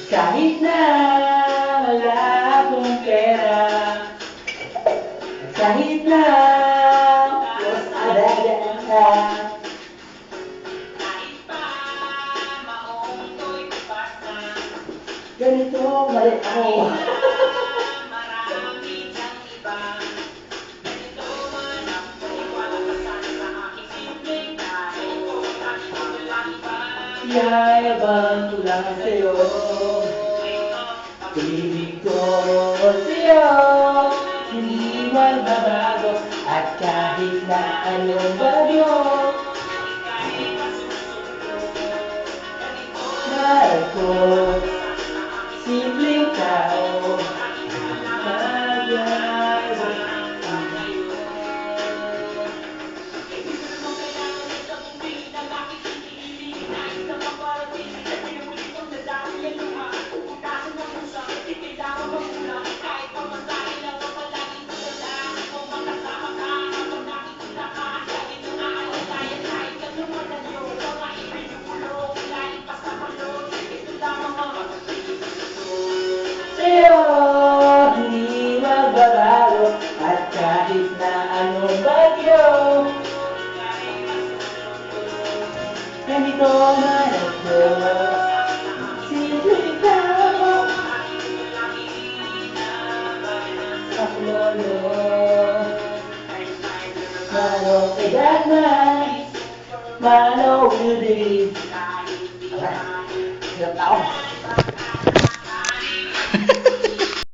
Kahit na wala akong pera, kahit na was adagaan ka, Kahit pa maong ko'y pasa, ganito mali ako. marami diyang iba. Ganito man ang paniwala ka sana sa aking simpleng kahit ko kahit walang iba. Yayabang ko lang sa'yo, pag-ibig ko sa'yo, hindi magbabago, at kahit na anong bagyo, mahal ko, simpleng tao, magyayabang sa'yo. Sa'yo, hindi magbabago, at kahit na anong bagyo, ganito man ako, simpleng tao, ako lolo, manong edad na, manong will believe. Hirap na ako.